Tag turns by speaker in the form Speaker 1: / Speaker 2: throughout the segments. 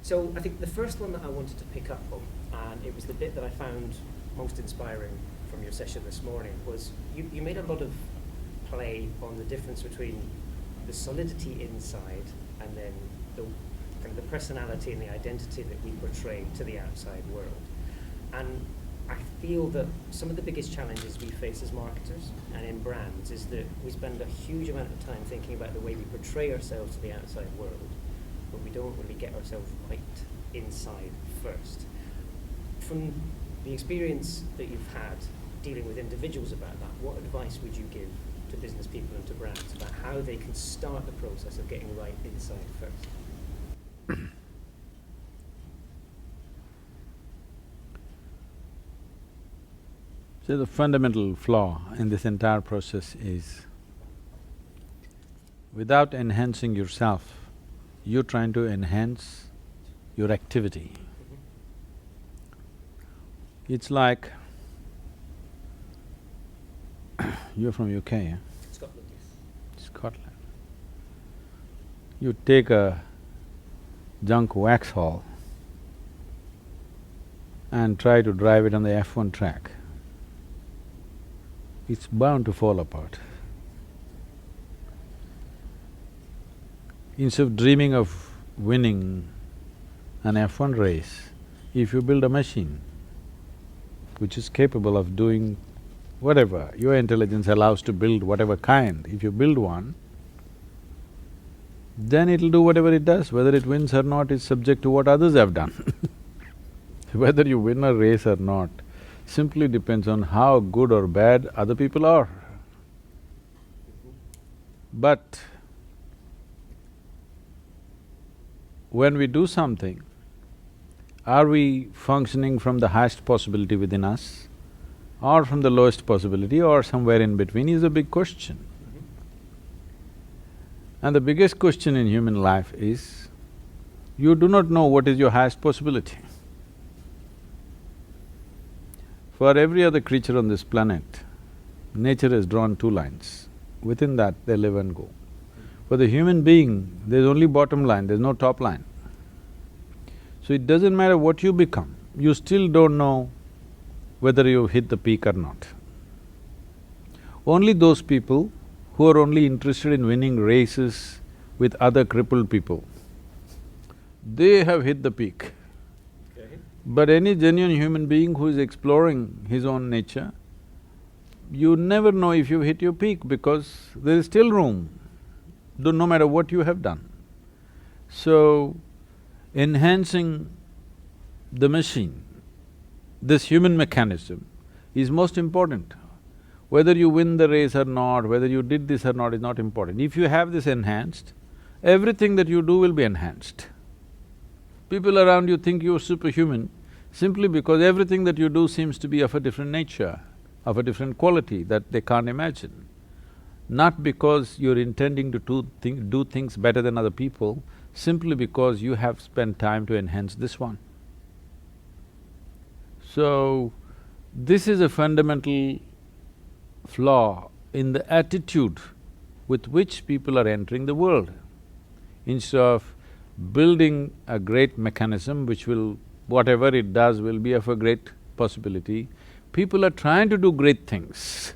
Speaker 1: So I think the first one that I wanted to pick up on, and it was the bit that I found most inspiring from your session this morning, was you made a lot of play on the difference between the solidity inside and then the kind of the personality and the identity that we portray to the outside world. And I feel that some of the biggest challenges we face as marketers and in brands is that we spend a huge amount of time thinking about the way we portray ourselves to the outside world, but we don't really get ourselves right inside first. From the experience that you've had dealing with individuals about that, what advice would you give to business people and to brands about how they can start the process of getting right inside first?
Speaker 2: So the fundamental flaw in this entire process is, without enhancing yourself, you're trying to enhance your activity. It's like… You're from UK, eh?
Speaker 1: Scotland, yes.
Speaker 2: Scotland. You take a junk Vauxhall and try to drive it on the F1 track, it's bound to fall apart. Instead of dreaming of winning an F1 race, if you build a machine which is capable of doing whatever your intelligence allows to build, whatever kind, if you build one, then it'll do whatever it does. Whether it wins or not is subject to what others have done. Whether you win a race or not simply depends on how good or bad other people are. But when we do something, are we functioning from the highest possibility within us or from the lowest possibility or somewhere in between is a big question. And the biggest question in human life is, you do not know what is your highest possibility. For every other creature on this planet, nature has drawn two lines. Within that, they live and go. For the human being, there's only bottom line, there's no top line. So it doesn't matter what you become, you still don't know whether you've hit the peak or not. Only those people who are only interested in winning races with other crippled people, they have hit the peak. But any genuine human being who is exploring his own nature, you never know if you've hit your peak because there is still room, no matter what you have done. So, enhancing the machine, this human mechanism, is most important. Whether you win the race or not, whether you did this or not is not important. If you have this enhanced, everything that you do will be enhanced. People around you think you're superhuman simply because everything that you do seems to be of a different nature, of a different quality that they can't imagine. Not because you're intending to do things better than other people, simply because you have spent time to enhance this one. So, this is a fundamental flaw in the attitude with which people are entering the world. Instead of building a great mechanism which will… whatever it does will be of a great possibility, people are trying to do great things,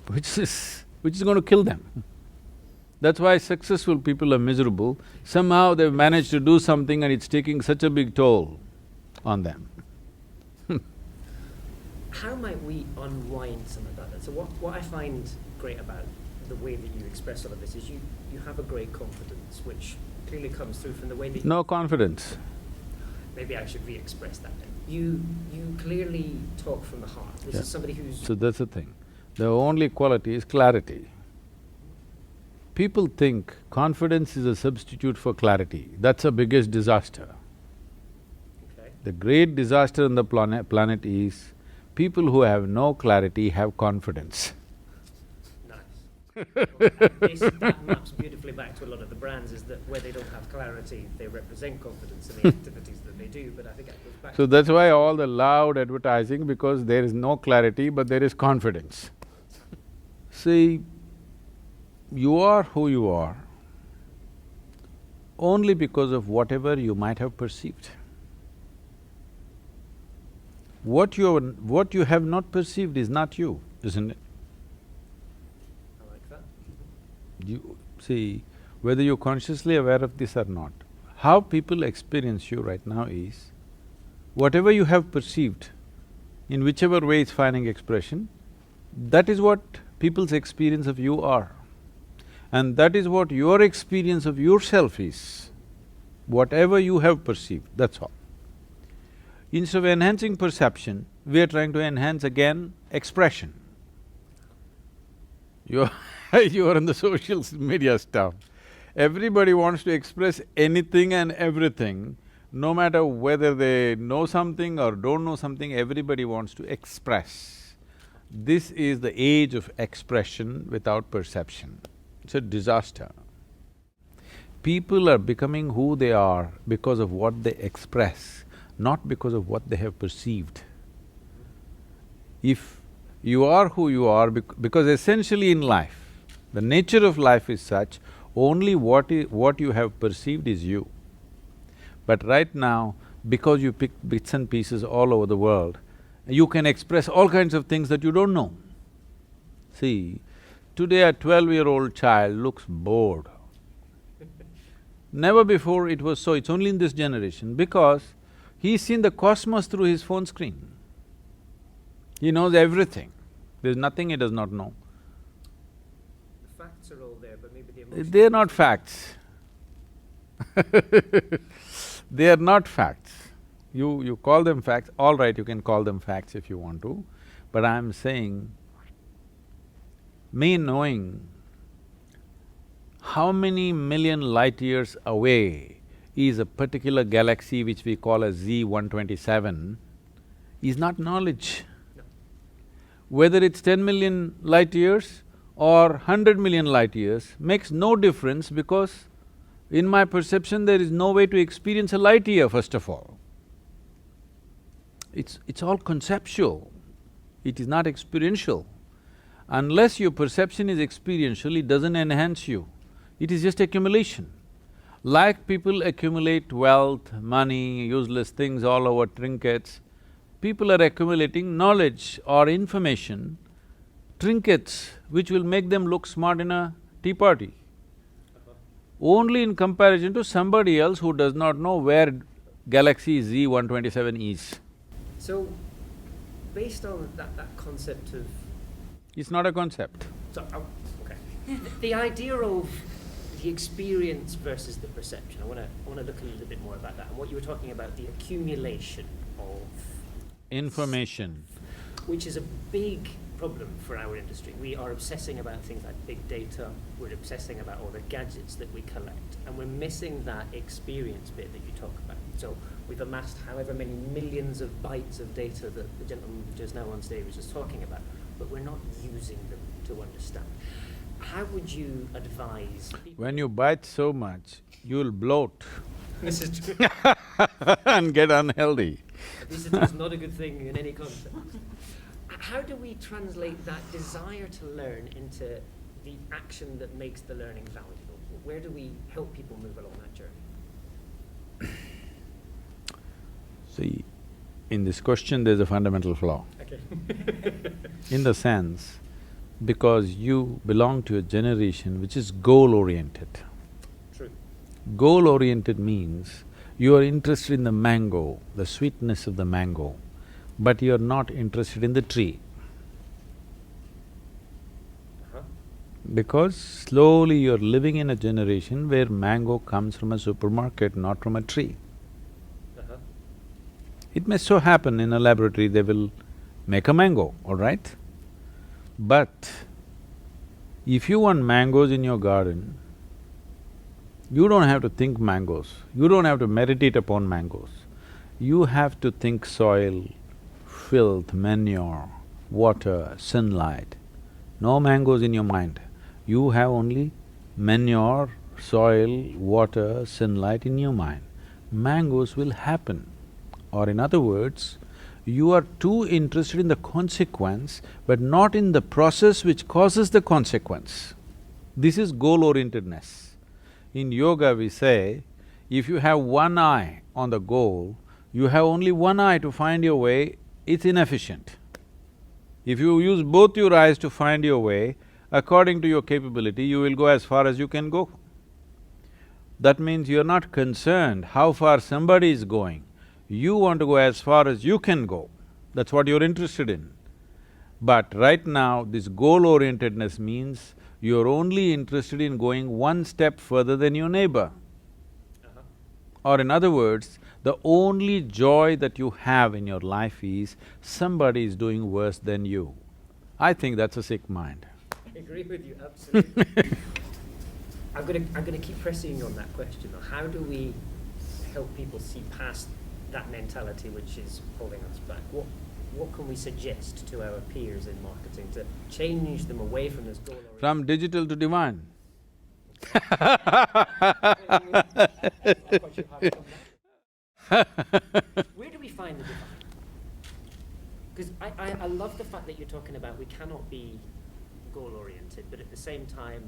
Speaker 2: which is going to kill them. That's why successful people are miserable. Somehow they've managed to do something and it's taking such a big toll on them.
Speaker 1: How might we unwind some of that? So what I find great about the way that you express all of this is you have a great confidence, which clearly comes through from the way that…
Speaker 2: No confidence.
Speaker 1: Maybe I should re-express that then. You clearly talk from the heart. This is somebody who's…
Speaker 2: So that's the thing. The only quality is clarity. People think confidence is a substitute for clarity. That's the biggest disaster.
Speaker 1: Okay.
Speaker 2: The great disaster on the planet is people who have no clarity have confidence.
Speaker 1: Nice. That maps beautifully back to a lot of the brands, is that where they don't have clarity, they represent confidence in the activities that they do, but I think that goes back…
Speaker 2: So that's why all the loud advertising, because there is no clarity but there is confidence. See, you are who you are. only because of whatever you might have perceived. What you have not perceived is not you, isn't it?
Speaker 1: I like that.
Speaker 2: You see, whether you're consciously aware of this or not, how people experience you right now is, whatever you have perceived, in whichever way it's finding expression, that is what people's experience of you are. And that is what your experience of yourself is. Whatever you have perceived, that's all. Instead of enhancing perception, we are trying to enhance again expression. You're you're on the social media stuff. Everybody wants to express anything and everything, no matter whether they know something or don't know something, everybody wants to express. This is the age of expression without perception. It's a disaster. People are becoming who they are because of what they express, not because of what they have perceived. If you are who you are, because essentially in life, the nature of life is such, only what you have perceived is you. But right now, because you pick bits and pieces all over the world, you can express all kinds of things that you don't know. See, today a 12-year-old child looks bored. Never before it was so, it's only in this generation because he's seen the cosmos through his phone screen. He knows everything. There's nothing he does not know.
Speaker 1: The facts are all there, but maybe the emotions…
Speaker 2: They're not facts. They are not facts. You call them facts, all right, you can call them facts if you want to, but I'm saying, me knowing how many million light years away is a particular galaxy which we call as Z127 is not knowledge.
Speaker 1: No.
Speaker 2: Whether it's 10 million light years or 100 million light years makes no difference because in my perception there is no way to experience a light year, first of all. It's all conceptual, it is not experiential. Unless your perception is experiential, it doesn't enhance you, it is just accumulation. Like people accumulate wealth, money, useless things all over, trinkets, people are accumulating knowledge or information, trinkets which will make them look smart in a tea party. Only in comparison to somebody else who does not know where galaxy Z127 is.
Speaker 1: So, based on that concept of…
Speaker 2: It's not a concept.
Speaker 1: So, okay. The idea of the experience versus the perception, I wanna look a little bit more about that. And what you were talking about, the accumulation of…
Speaker 2: Information.
Speaker 1: Which is a big problem for our industry. We are obsessing about things like big data, we're obsessing about all the gadgets that we collect, and we're missing that experience bit that you talk about. So we've amassed however many millions of bytes of data that the gentleman just now on stage was just talking about, but we're not using them to understand. How would you advise people…
Speaker 2: When you bite so much, you'll bloat
Speaker 1: This is true.
Speaker 2: and get unhealthy.
Speaker 1: Obesity is not a good thing in any context. How do we translate that desire to learn into the action that makes the learning valuable? Where do we help people move along that journey?
Speaker 2: See, in this question there's a fundamental flaw.
Speaker 1: Okay.
Speaker 2: In the sense, because you belong to a generation which is goal-oriented.
Speaker 1: True.
Speaker 2: Goal-oriented means you are interested in the mango, the sweetness of the mango, but you're not interested in the tree. Because slowly you're living in a generation where mango comes from a supermarket, not from a tree. It may so happen in a laboratory they will make a mango, all right? But if you want mangoes in your garden, you don't have to think mangoes, you don't have to meditate upon mangoes. You have to think soil, filth, manure, water, sunlight. No mangoes in your mind. You have only manure, soil, water, sunlight in your mind. Mangoes will happen. Or in other words, you are too interested in the consequence, but not in the process which causes the consequence. This is goal-orientedness. In yoga we say, if you have one eye on the goal, you have only one eye to find your way, it's inefficient. If you use both your eyes to find your way, according to your capability, you will go as far as you can go. That means you're not concerned how far somebody is going. You want to go as far as you can go. That's what you're interested in. But right now, this goal-orientedness means you're only interested in going one step further than your neighbor. Or in other words, the only joy that you have in your life is somebody is doing worse than you. I think that's a sick mind.
Speaker 1: I agree with you, absolutely. I'm gonna keep pressing on that question though. How do we help people see past that mentality which is holding us back? What can we suggest to our peers in marketing to change them away from this goal?
Speaker 2: From digital to divine.
Speaker 1: Where do we find the divine? Because I love the fact that you're talking about we cannot be goal-oriented, but at the same time,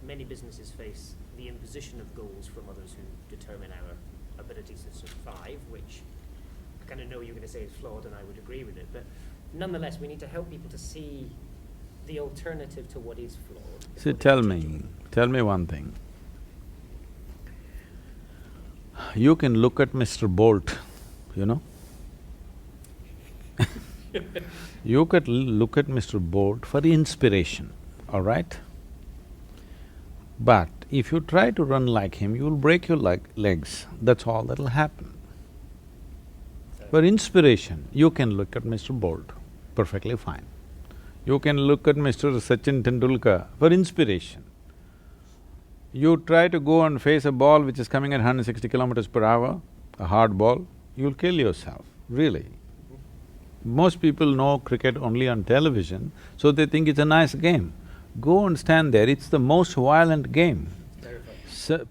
Speaker 1: many businesses face the imposition of goals from others who determine our abilities to survive, which I kind of know you're going to say is flawed, and I would agree with it, but nonetheless, we need to help people to see the alternative to what is flawed.
Speaker 2: See, tell me one thing. You can look at Mr. Bolt, you know? You could look at Mr. Bolt for inspiration, all right? But if you try to run like him, you'll break your legs, that's all that'll happen. For inspiration, you can look at Mr. Bolt, perfectly fine. You can look at Mr. Sachin Tendulkar for inspiration. You try to go and face a ball which is coming at 160 kilometers per hour, a hard ball, you'll kill yourself, really. Most people know cricket only on television, so they think it's a nice game. Go and stand there, it's the most violent game.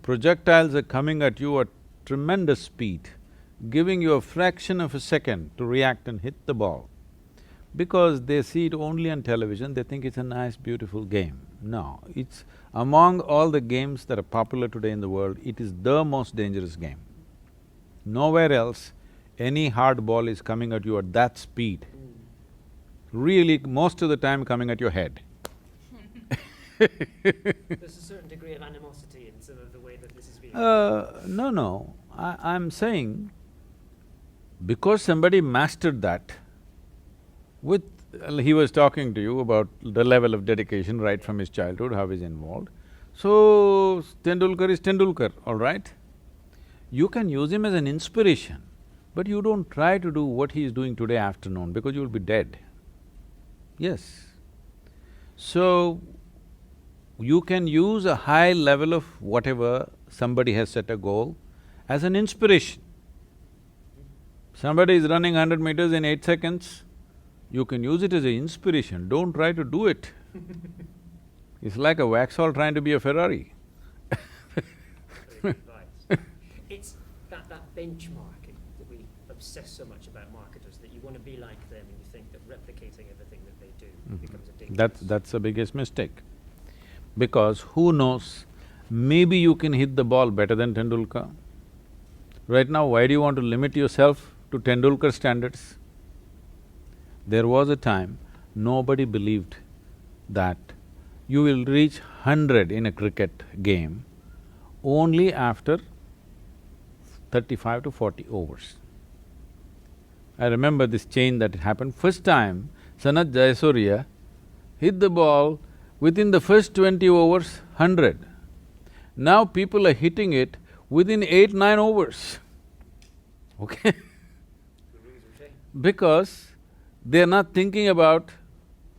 Speaker 2: Projectiles are coming at you at tremendous speed, giving you a fraction of a second to react and hit the ball. Because they see it only on television, they think it's a nice, beautiful game. No, it's… among all the games that are popular today in the world, it is the most dangerous game. Nowhere else any hard ball is coming at you at that speed. Really, most of the time coming at your head.
Speaker 1: There's a certain degree of animosity in some of the way that this is being…
Speaker 2: No. I'm saying, because somebody mastered that, with… he was talking to you about the level of dedication right from his childhood, how he's involved. So, Tendulkar is Tendulkar, all right? You can use him as an inspiration, but you don't try to do what he is doing today afternoon because you'll be dead. Yes. So, you can use a high level of whatever somebody has set a goal as an inspiration. Somebody is running 100 meters in 8 seconds, you can use it as an inspiration, don't try to do it. It's like a Vauxhall trying to be a Ferrari.
Speaker 1: Very good advice. It's that benchmarking that we obsess so much about marketers, that you want to be like them and you think that replicating everything that they do becomes a dangerous…
Speaker 2: That's the biggest mistake. Because who knows, maybe you can hit the ball better than Tendulkar. Right now, why do you want to limit yourself to Tendulkar standards? There was a time nobody believed that you will reach 100 in a cricket game only after 35 to 40 overs. I remember this change that happened. First time, Sanath Jayasuriya hit the ball within the first 20 overs, 100. Now people are hitting it within 8-9 overs, okay? Because they're not thinking about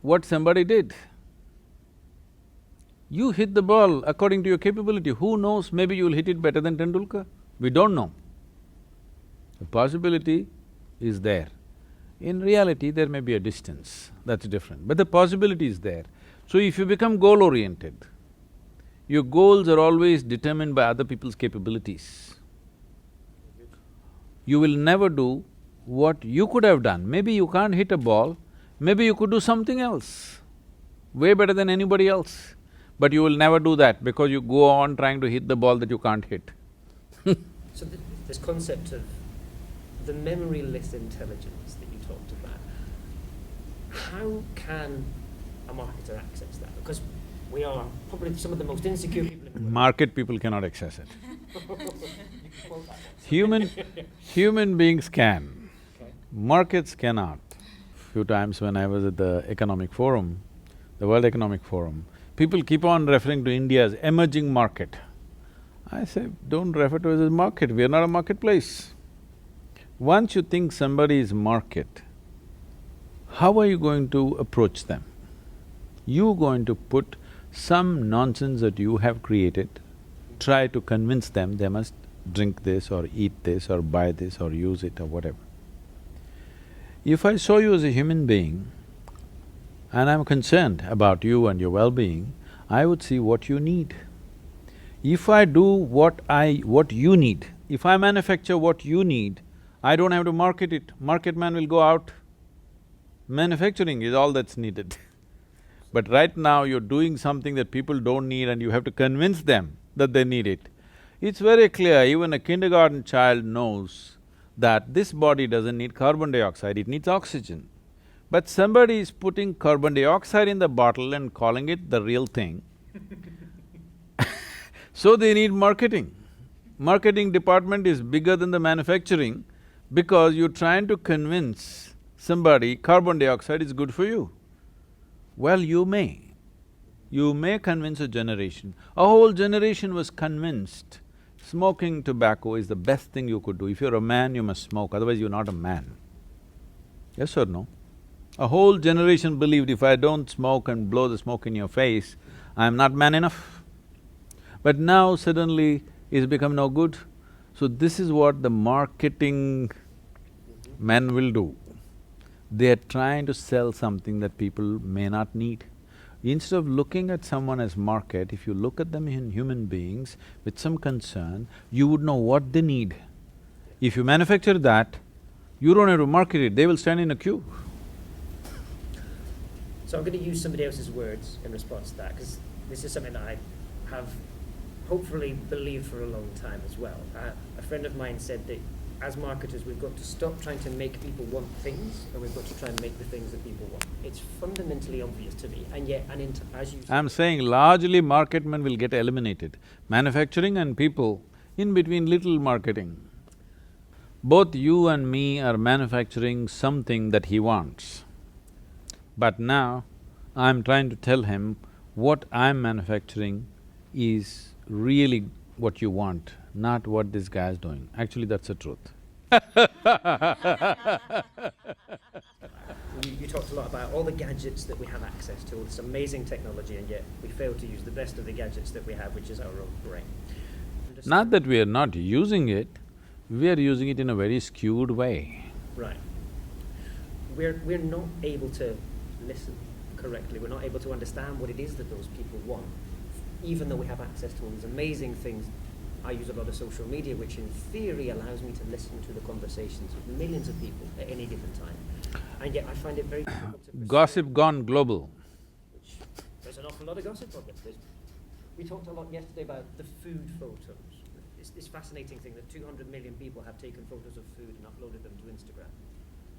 Speaker 2: what somebody did. You hit the ball according to your capability, who knows, maybe you'll hit it better than Tendulkar. We don't know. The possibility is there. In reality, there may be a distance, that's different, but the possibility is there. So if you become goal-oriented, your goals are always determined by other people's capabilities. You will never do what you could have done. Maybe you can't hit a ball, maybe you could do something else, way better than anybody else. but you will never do that because you go on trying to hit the ball that you can't hit.
Speaker 1: So this concept of the memoryless intelligence that you talked about, how can a marketer access that? Because we are probably some of the most insecure people in the world.
Speaker 2: Market people cannot access it.
Speaker 1: You can quote that one.
Speaker 2: Human beings can,
Speaker 1: Okay.
Speaker 2: markets cannot. Few times when I was at the economic forum, the World Economic Forum, people keep on referring to India as emerging market. I say, don't refer to it as a market, we are not a marketplace. Once you think somebody is market, how are you going to approach them? You're going to put some nonsense that you have created, try to convince them they must drink this or eat this or buy this or use it or whatever. If I saw you as a human being and I'm concerned about you and your well-being, I would see what you need. If I do what you need, if I manufacture what you need, I don't have to market it, market man will go out. Manufacturing is all that's needed. But right now you're doing something that people don't need and you have to convince them that they need it. It's very clear, even a kindergarten child knows that this body doesn't need carbon dioxide, it needs oxygen. But somebody is putting carbon dioxide in the bottle and calling it the real thing. So they need marketing. Marketing department is bigger than the manufacturing because you're trying to convince somebody carbon dioxide is good for you. Well, you may convince a generation. A whole generation was convinced smoking tobacco is the best thing you could do. If you're a man, you must smoke, otherwise you're not a man. Yes or no? A whole generation believed if I don't smoke and blow the smoke in your face, I'm not man enough. But now suddenly it's become no good. So this is what the marketing men will do. They're trying to sell something that people may not need. Instead of looking at someone as market, if you look at them in human beings with some concern, you would know what they need. If you manufacture that, you don't have to market it, they will stand in a queue.
Speaker 1: So I'm going to use somebody else's words in response to that, because this is something that I have hopefully believed for a long time as well. A friend of mine said that as marketers, we've got to stop trying to make people want things, and we've got to try and make the things that people want. It's fundamentally obvious to me, and yet, as you…
Speaker 2: I'm saying largely market men will get eliminated. Manufacturing and people, in between little marketing. Both you and me are manufacturing something that he wants. But now, I'm trying to tell him what I'm manufacturing is really what you want, not what this guy is doing. Actually, that's the truth.
Speaker 1: You talked a lot about all the gadgets that we have access to, all this amazing technology, and yet we fail to use the best of the gadgets that we have, which is our own brain.
Speaker 2: Not that we are not using it, we are using it in a very skewed way.
Speaker 1: Right. We're not able to listen correctly, we're not able to understand what it is that those people want, even though we have access to all these amazing things. I use a lot of social media, which in theory allows me to listen to the conversations of millions of people at any given time. And yet I find it very difficult to…
Speaker 2: Gossip gone global.
Speaker 1: There's an awful lot of gossip on this. We talked a lot yesterday about the food photos. It's this fascinating thing that 200 million people have taken photos of food and uploaded them to Instagram.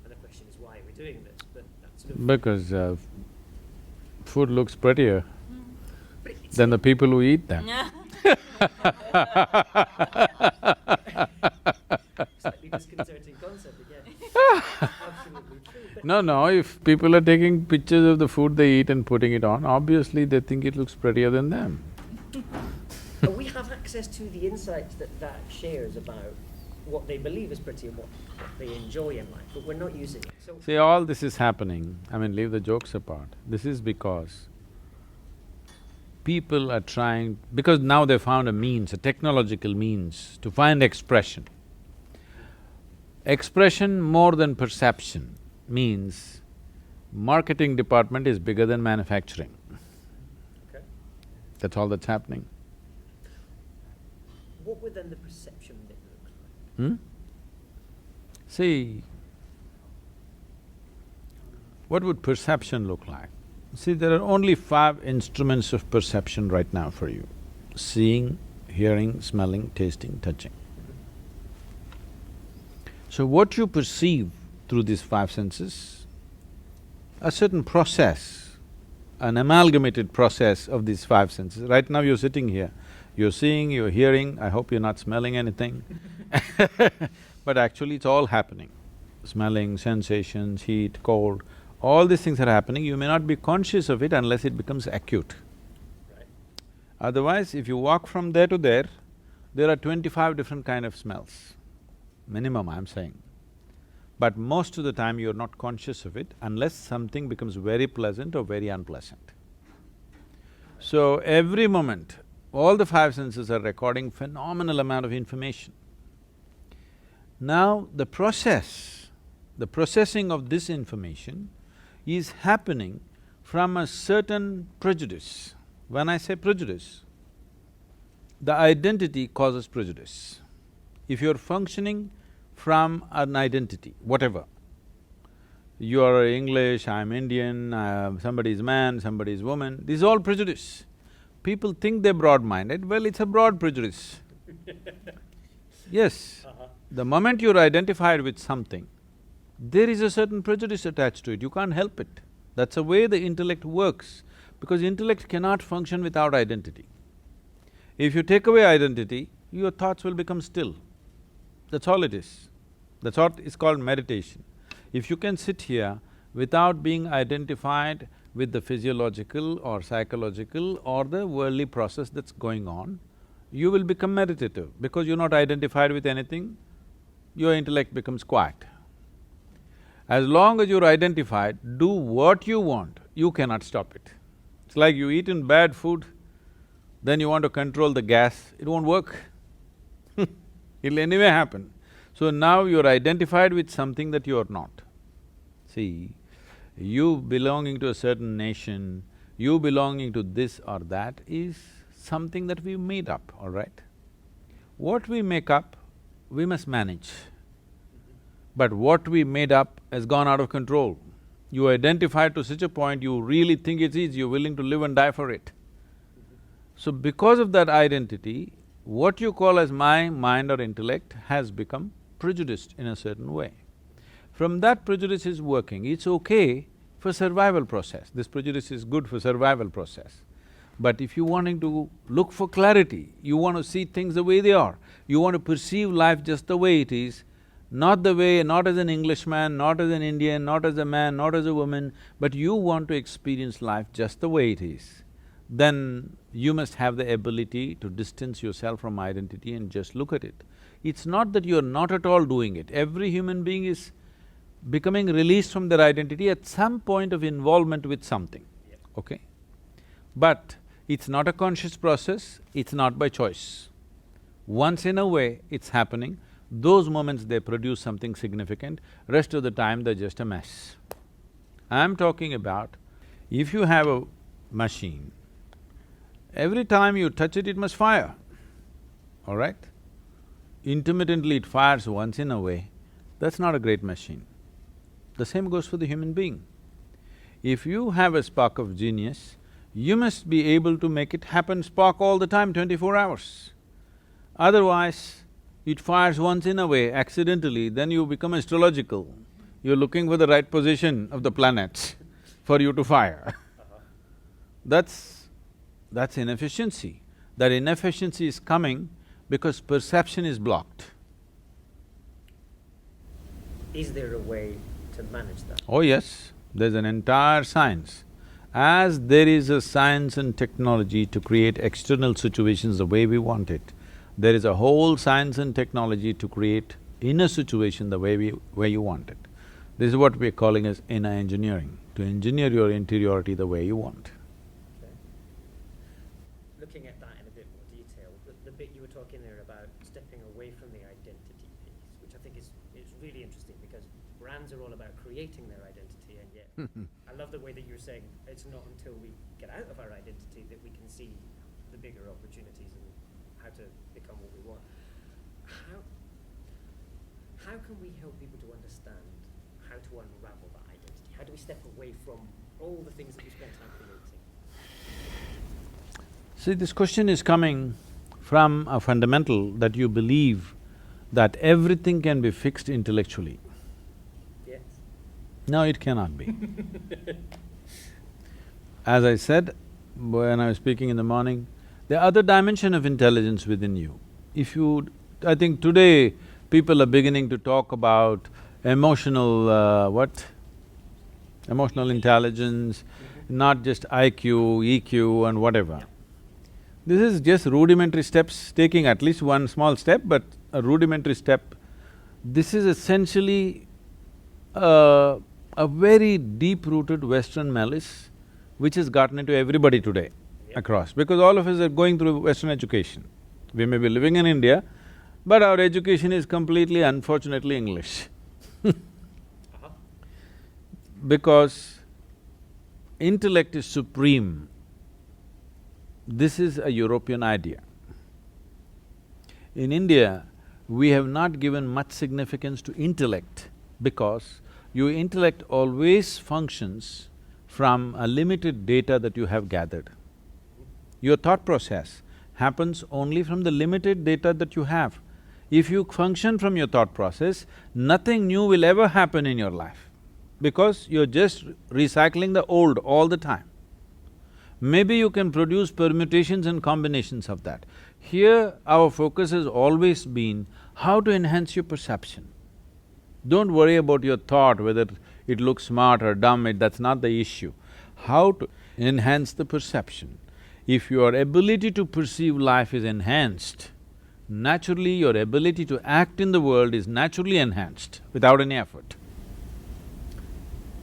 Speaker 1: And the question is, why are we doing this? But that's sort of…
Speaker 2: Because food looks prettier
Speaker 1: But it's…
Speaker 2: than the people who eat them.
Speaker 1: Slightly disconcerting concept again. Absolutely true.
Speaker 2: No, if people are taking pictures of the food they eat and putting it on, obviously they think it looks prettier than them.
Speaker 1: But we have access to the insights that shares about what they believe is pretty and what they enjoy in life, but we're not using it. So
Speaker 2: See, all this is happening, I mean, leave the jokes apart. This is because people are trying… because now they found a means, a technological means to find expression. Expression more than perception means marketing department is bigger than manufacturing.
Speaker 1: okay.
Speaker 2: That's all that's happening.
Speaker 1: What would then the perception bit look like?
Speaker 2: See, what would perception look like? See, there are only 5 instruments of perception right now for you: seeing, hearing, smelling, tasting, touching. So what you perceive through these 5 senses, a certain process, an amalgamated process of these 5 senses. Right now you're sitting here, you're seeing, you're hearing, I hope you're not smelling anything but actually it's all happening. Smelling, sensations, heat, cold, all these things are happening, you may not be conscious of it unless it becomes acute.
Speaker 1: Right.
Speaker 2: Otherwise, if you walk from there to there are 25 different kind of smells, minimum I'm saying. But most of the time you're not conscious of it unless something becomes very pleasant or very unpleasant. So every moment, all the 5 senses are recording phenomenal amount of information. Now the processing of this information is happening from a certain prejudice. When I say prejudice, the identity causes prejudice. If you're functioning from an identity, whatever, you are English, I'm Indian, somebody is man, somebody is woman, this is all prejudice. People think they're broad-minded, well, it's a broad prejudice. Yes, the moment you're identified with something, there is a certain prejudice attached to it, you can't help it. That's the way the intellect works, because intellect cannot function without identity. If you take away identity, your thoughts will become still. That's all it is. That's what is called meditation. If you can sit here without being identified with the physiological or psychological or the worldly process that's going on, you will become meditative. Because you're not identified with anything, your intellect becomes quiet. As long as you're identified, do what you want, you cannot stop it. It's like you eaten bad food, then you want to control the gas, it won't work it'll anyway happen. So now you're identified with something that you're not. See, you belonging to a certain nation, you belonging to this or that is something that we made up, all right? What we make up, we must manage. But what we made up has gone out of control. You identify to such a point, you really think it is, you're willing to live and die for it. So because of that identity, what you call as my mind or intellect has become prejudiced in a certain way. From that prejudice is working, it's okay for survival process, this prejudice is good for survival process. But if you're wanting to look for clarity, you want to see things the way they are, you want to perceive life just the way it is, not the way… not as an Englishman, not as an Indian, not as a man, not as a woman, but you want to experience life just the way it is, then you must have the ability to distance yourself from identity and just look at it. It's not that you're not at all doing it, every human being is becoming released from their identity at some point of involvement with something, okay? But it's not a conscious process, it's not by choice. Once in a way, it's happening, those moments they produce something significant, rest of the time they're just a mess. I'm talking about, if you have a machine, every time you touch it, it must fire, all right? Intermittently it fires once in a way, that's not a great machine. The same goes for the human being. If you have a spark of genius, you must be able to make it happen spark all the time, 24 hours. Otherwise, it fires once in a way, accidentally, then you become astrological. You're looking for the right position of the planets for you to fire That's inefficiency. That inefficiency is coming because perception is blocked.
Speaker 1: Is there a way to manage that?
Speaker 2: Oh yes, there's an entire science. As there is a science and technology to create external situations the way we want it, there is a whole science and technology to create inner situation the way you want it. This is what we're calling as inner engineering, to engineer your interiority the way you want.
Speaker 1: Okay. Looking at that in a bit more detail, the bit you were talking there about stepping away from the identity piece, which I think is really interesting because brands are all about creating their identity, and yet I love the way that you're saying it's not until we get out of our identity that we can see the bigger opportunities and how to become what we want. How can we help people to understand how to unravel that identity? How do we step away from all the things that you spend time promoting?
Speaker 2: See, this question is coming from a fundamental that you believe that everything can be fixed intellectually.
Speaker 1: Yes.
Speaker 2: No, it cannot be. As I said when I was speaking in the morning, the other dimension of intelligence within you. If you… I think today people are beginning to talk about emotional what? Emotional intelligence, not just IQ, EQ and whatever.
Speaker 1: Yeah.
Speaker 2: This is just rudimentary steps, taking at least one small step, but a rudimentary step. This is essentially a very deep-rooted Western malice which has gotten into everybody today across, because all of us are going through Western education. We may be living in India, but our education is completely, unfortunately, English. Because intellect is supreme. This is a European idea. In India, we have not given much significance to intellect because your intellect always functions from a limited data that you have gathered. Your thought process happens only from the limited data that you have. If you function from your thought process, nothing new will ever happen in your life because you're just recycling the old all the time. Maybe you can produce permutations and combinations of that. Here, our focus has always been how to enhance your perception. Don't worry about your thought, whether it looks smart or dumb, that's not the issue. How to enhance the perception. If your ability to perceive life is enhanced, naturally your ability to act in the world is naturally enhanced without any effort.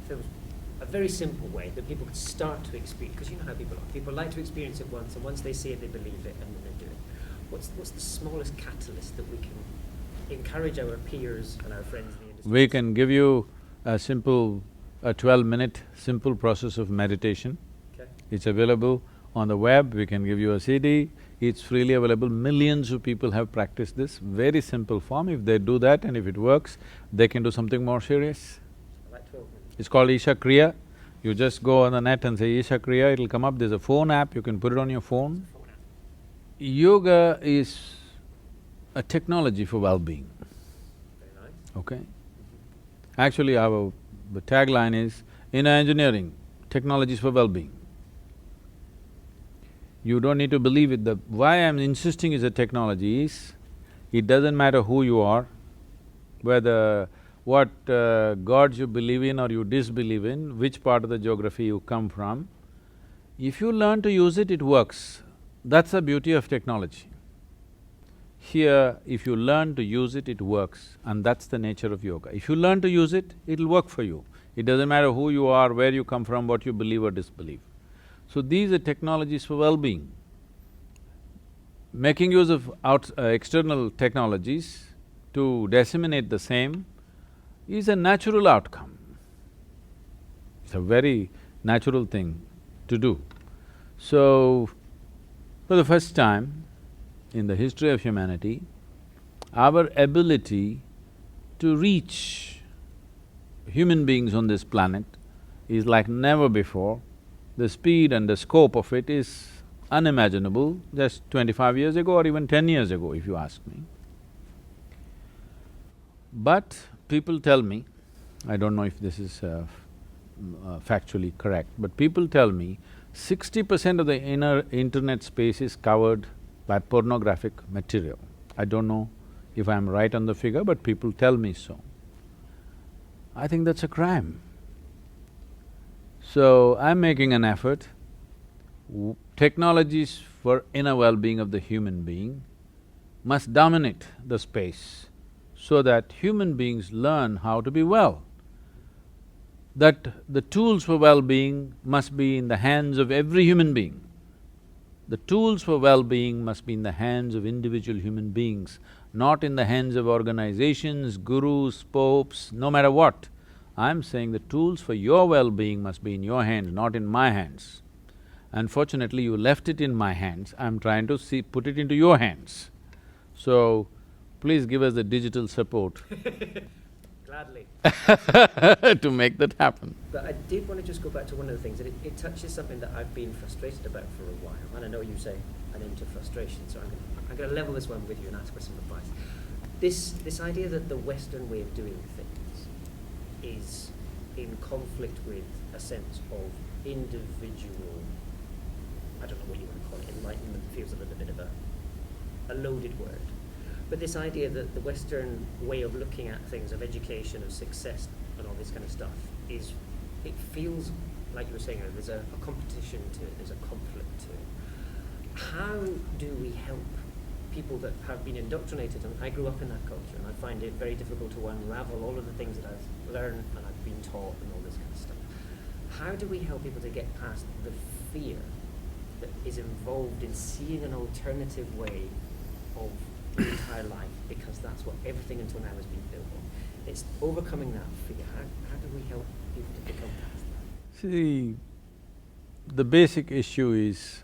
Speaker 1: If there was a very simple way that people could start to experience, because you know how people are, people like to experience it once, and once they see it, they believe it, and then they do it. What's the smallest catalyst that we can encourage our peers and our friends in the industry?
Speaker 2: We can give you a simple, a 12-minute simple process of meditation.
Speaker 1: Okay.
Speaker 2: It's available on the web, we can give you a CD, it's freely available. Millions of people have practiced this, very simple form. If they do that and if it works, they can do something more serious.
Speaker 1: Like 12 minutes.
Speaker 2: It's called Isha Kriya. You just go on the net and say Isha Kriya, it'll come up. There's a phone app, you can put it on your phone. Yoga is a technology for well-being.
Speaker 1: Very nice.
Speaker 2: Okay? Actually, the tagline is, in engineering, technologies for well-being. You don't need to believe it. Why I'm insisting is a technology is, it doesn't matter who you are, whether what gods you believe in or you disbelieve in, which part of the geography you come from, if you learn to use it, it works. That's the beauty of technology. Here, if you learn to use it, it works, and that's the nature of yoga. If you learn to use it, it'll work for you. It doesn't matter who you are, where you come from, what you believe or disbelieve. So these are technologies for well-being. Making use of external technologies to disseminate the same is a natural outcome. It's a very natural thing to do. So, for the first time in the history of humanity, our ability to reach human beings on this planet is like never before. The speed and the scope of it is unimaginable just 25 years ago or even 10 years ago, if you ask me. But people tell me, I don't know if this is factually correct, but people tell me 60% of the inner internet space is covered by pornographic material. I don't know if I'm right on the figure, but people tell me so. I think that's a crime. So, I'm making an effort. Technologies for inner well-being of the human being must dominate the space so that human beings learn how to be well. That the tools for well-being must be in the hands of every human being. The tools for well-being must be in the hands of individual human beings, not in the hands of organizations, gurus, popes, no matter what. I'm saying the tools for your well-being must be in your hands, not in my hands. Unfortunately, you left it in my hands, I'm trying to put it into your hands. So, please give us the digital support.
Speaker 1: Gladly.
Speaker 2: to make that happen.
Speaker 1: But I did want to just go back to one of the things, that it touches something that I've been frustrated about for a while, and I know you say an into frustration, so I'm going to level this one with you and ask for some advice. This idea that the Western way of doing things is in conflict with a sense of individual, I don't know what you want to call it, enlightenment feels a little bit of a loaded word. But this idea that the Western way of looking at things, of education, of success, and all this kind of stuff, it feels, like you were saying, there's a competition to it, there's a conflict to it. How do we help people that have been indoctrinated? And I grew up in that culture, and I find it very difficult to unravel all of the things that I've learned and I've been taught and all this kind of stuff. How do we help people to get past the fear that is involved in seeing an alternative way of the entire life, because that's what everything until now has been built on? It's overcoming that fear. How do we help people to become past that?
Speaker 2: See, the basic issue is,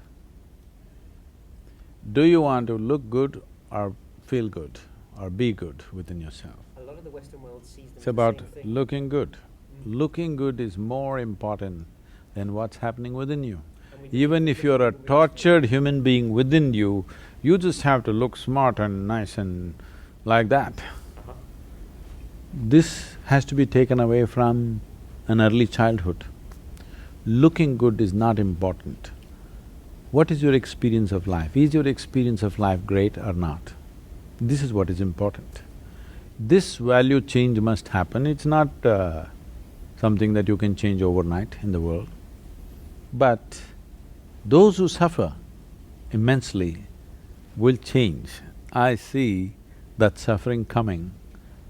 Speaker 2: do you want to look good or feel good or be good within yourself?
Speaker 1: A lot of the Western world sees them
Speaker 2: It's
Speaker 1: as the
Speaker 2: about
Speaker 1: same thing.
Speaker 2: looking good. Looking good is more important than what's happening within you. Even if you're a tortured human being within you, you just have to look smart and nice and like that. This has to be taken away from an early childhood. Looking good is not important. What is your experience of life? Is your experience of life great or not? This is what is important. This value change must happen. It's not something that you can change overnight in the world. But those who suffer immensely will change. I see that suffering coming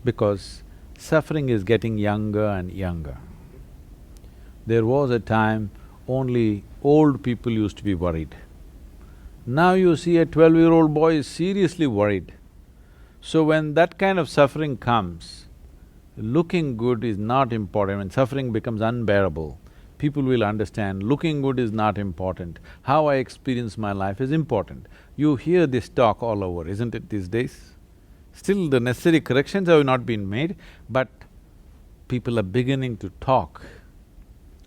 Speaker 2: because suffering is getting younger and younger. There was a time only old people used to be worried. Now you see a 12-year-old boy is seriously worried. So when that kind of suffering comes, looking good is not important. When suffering becomes unbearable, people will understand looking good is not important. How I experience my life is important. You hear this talk all over, isn't it, these days? Still the necessary corrections have not been made, but people are beginning to talk.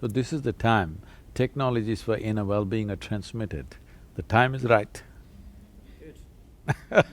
Speaker 2: So this is the time technologies for inner well-being are transmitted. The time is right.
Speaker 1: Good.